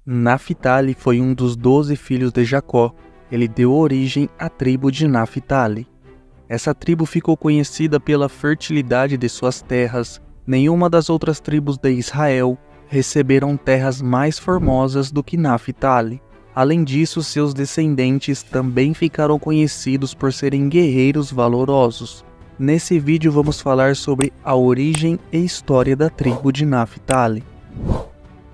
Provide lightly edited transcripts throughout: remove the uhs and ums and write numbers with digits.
Naphtali foi um dos 12 filhos de Jacó. Ele deu origem à tribo de Naphtali. Essa tribo ficou conhecida pela fertilidade de suas terras. Nenhuma das outras tribos de Israel receberam terras mais formosas do que Naphtali. Além disso, seus descendentes também ficaram conhecidos por serem guerreiros valorosos. Nesse vídeo vamos falar sobre a origem e história da tribo de Naphtali.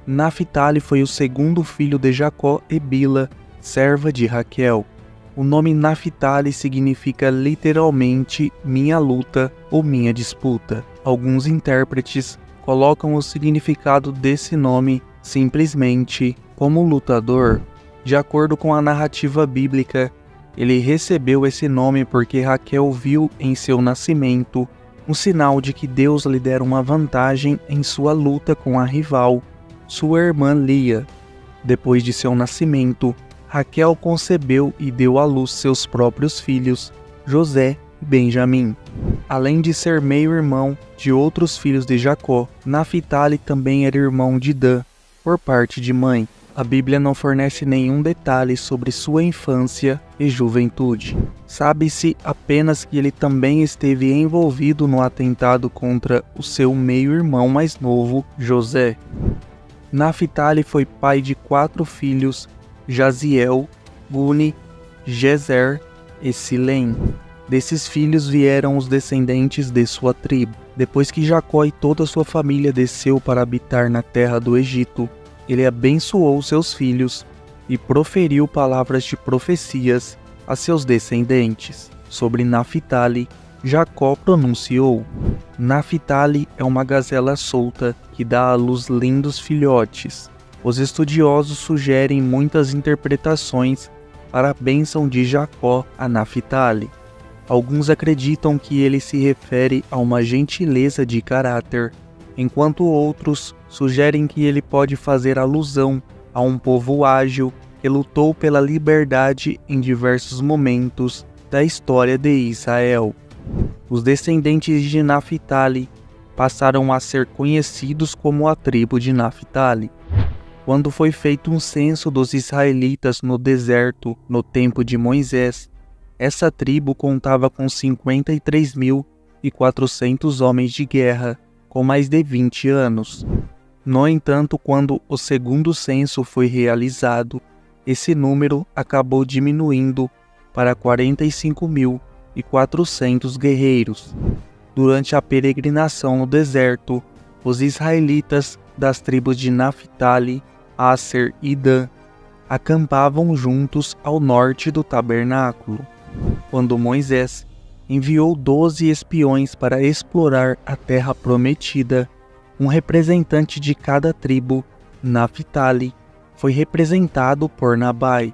Naphtali foi o segundo filho de Jacó e Bila, serva de Raquel. O nome Naphtali significa literalmente minha luta ou minha disputa. Alguns intérpretes colocam o significado desse nome simplesmente como lutador. De acordo com a narrativa bíblica, ele recebeu esse nome porque Raquel viu em seu nascimento um sinal de que Deus lhe dera uma vantagem em sua luta com a rival, sua irmã Lia. Depois de seu nascimento, Raquel concebeu e deu à luz seus próprios filhos, José e Benjamim. Além de ser meio-irmão de outros filhos de Jacó, Naphtali também era irmão de Dan, por parte de mãe. A Bíblia não fornece nenhum detalhe sobre sua infância e juventude. Sabe-se apenas que ele também esteve envolvido no atentado contra o seu meio-irmão mais novo, José. Naphtali foi pai de 4 filhos, Jaziel, Guni, Jezer e Silém. Desses filhos vieram os descendentes de sua tribo. Depois que Jacó e toda sua família desceu para habitar na terra do Egito, ele abençoou seus filhos e proferiu palavras de profecias a seus descendentes. Sobre Naphtali, Jacó pronunciou: Naphtali é uma gazela solta que dá à luz lindos filhotes. Os estudiosos sugerem muitas interpretações para a bênção de Jacó a Naphtali. Alguns acreditam que ele se refere a uma gentileza de caráter, enquanto outros sugerem que ele pode fazer alusão a um povo ágil que lutou pela liberdade em diversos momentos da história de Israel. Os descendentes de Naphtali passaram a ser conhecidos como a tribo de Naphtali. Quando foi feito um censo dos israelitas no deserto no tempo de Moisés, essa tribo contava com 53.400 homens de guerra, com mais de 20 anos. No entanto, quando o segundo censo foi realizado, esse número acabou diminuindo para 45.400 guerreiros. Durante a peregrinação no deserto, os israelitas das tribos de Naphtali, Aser e Dan acampavam juntos ao norte do tabernáculo. Quando Moisés enviou 12 espiões para explorar a terra prometida, um representante de cada tribo, Naphtali, foi representado por Nabai.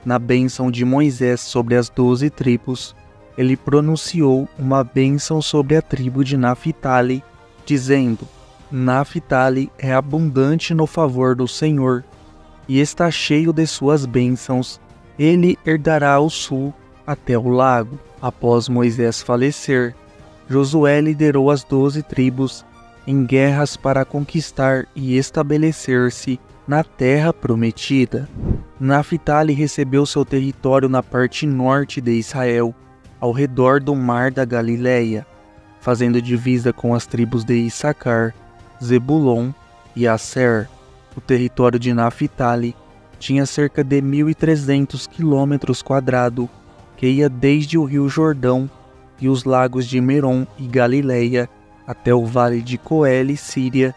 Na bênção de Moisés sobre as 12 tribos, ele pronunciou uma bênção sobre a tribo de Naphtali, dizendo: Naphtali é abundante no favor do Senhor e está cheio de suas bênçãos. Ele herdará o sul até o lago. Após Moisés falecer, Josué liderou as 12 tribos em guerras para conquistar e estabelecer-se na terra prometida. Naphtali recebeu seu território na parte norte de Israel, ao redor do Mar da Galileia, fazendo divisa com as tribos de Issacar, Zebulon e Aser. O território de Naphtali tinha cerca de 1.300 km², que ia desde o rio Jordão e os lagos de Merom e Galileia até o vale de Coel e Síria,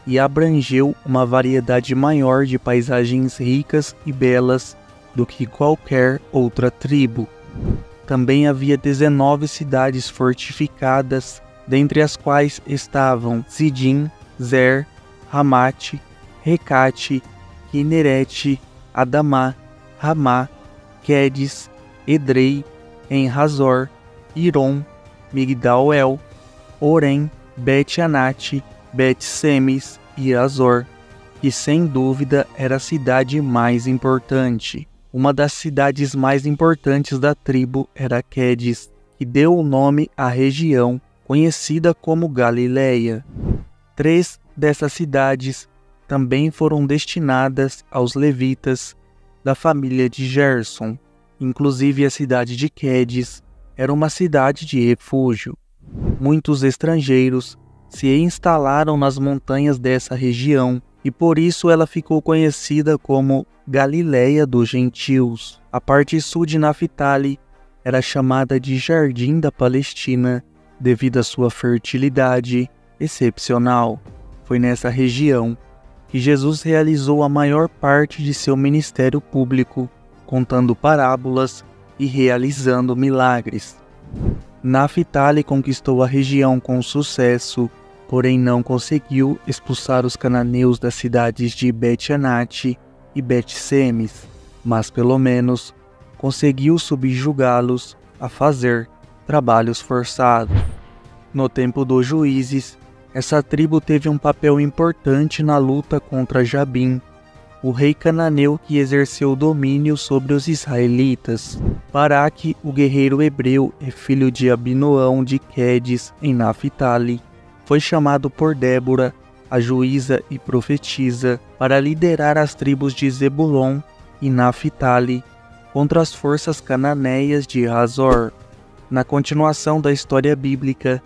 e abrangeu uma variedade maior de paisagens ricas e belas do que qualquer outra tribo. Também havia 19 cidades fortificadas, dentre as quais estavam Zidim, Zer, Ramate, Recate, Kinerete, Adamá, Ramá, Quedes, Edrei, En-Hazor, Irom, Migdal-El, Orem, Bet-Anate, Bet-Semes e Azor, que sem dúvida era a cidade mais importante. Uma das cidades mais importantes da tribo era Quedes, que deu o nome à região conhecida como Galileia. 3 dessas cidades também foram destinadas aos levitas da família de Gerson. Inclusive a cidade de Quedes era uma cidade de refúgio. Muitos estrangeiros se instalaram nas montanhas dessa região e por isso ela ficou conhecida como Galiléia dos Gentios. A parte sul de Naftali era chamada de Jardim da Palestina devido à sua fertilidade excepcional. Foi nessa região que Jesus realizou a maior parte de seu ministério público, contando parábolas e realizando milagres. Naftali conquistou a região com sucesso, porém não conseguiu expulsar os cananeus das cidades de Bet-Anate e Bet-Semes, mas pelo menos conseguiu subjugá-los a fazer trabalhos forçados. No tempo dos juízes, essa tribo teve um papel importante na luta contra Jabim, o rei cananeu que exerceu domínio sobre os israelitas. Baraque, o guerreiro hebreu e filho de Abinoão de Quedes, em Naftali, foi chamado por Débora, a juíza e profetisa, para liderar as tribos de Zebulon e Naftali contra as forças cananeias de Hazor. Na continuação da história bíblica,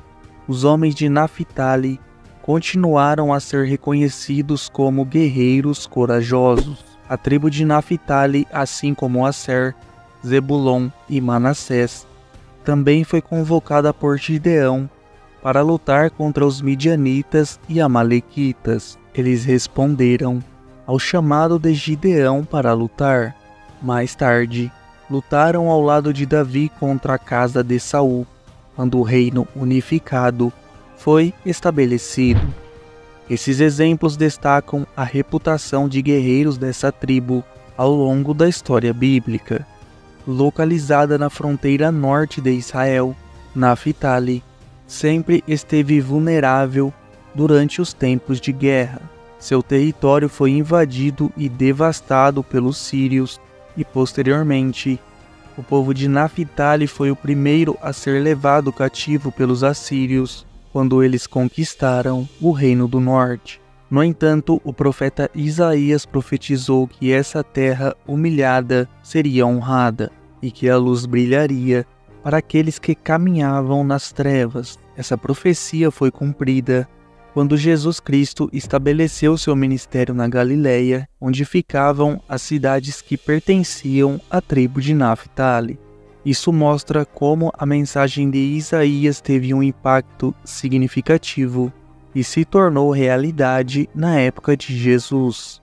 os homens de Naftali continuaram a ser reconhecidos como guerreiros corajosos. A tribo de Naftali, assim como Asser, Zebulon e Manassés, também foi convocada por Gideão para lutar contra os midianitas e amalequitas. Eles responderam ao chamado de Gideão para lutar. Mais tarde, lutaram ao lado de Davi contra a casa de Saul, quando o reino unificado foi estabelecido. Esses exemplos destacam a reputação de guerreiros dessa tribo ao longo da história bíblica. Localizada na fronteira norte de Israel, Naftali sempre esteve vulnerável durante os tempos de guerra. Seu território foi invadido e devastado pelos sírios e, posteriormente, o povo de Naftali foi o primeiro a ser levado cativo pelos assírios quando eles conquistaram o Reino do Norte. No entanto, o profeta Isaías profetizou que essa terra humilhada seria honrada e que a luz brilharia para aqueles que caminhavam nas trevas. Essa profecia foi cumprida quando Jesus Cristo estabeleceu seu ministério na Galiléia, onde ficavam as cidades que pertenciam à tribo de Naftali. Isso mostra como a mensagem de Isaías teve um impacto significativo e se tornou realidade na época de Jesus.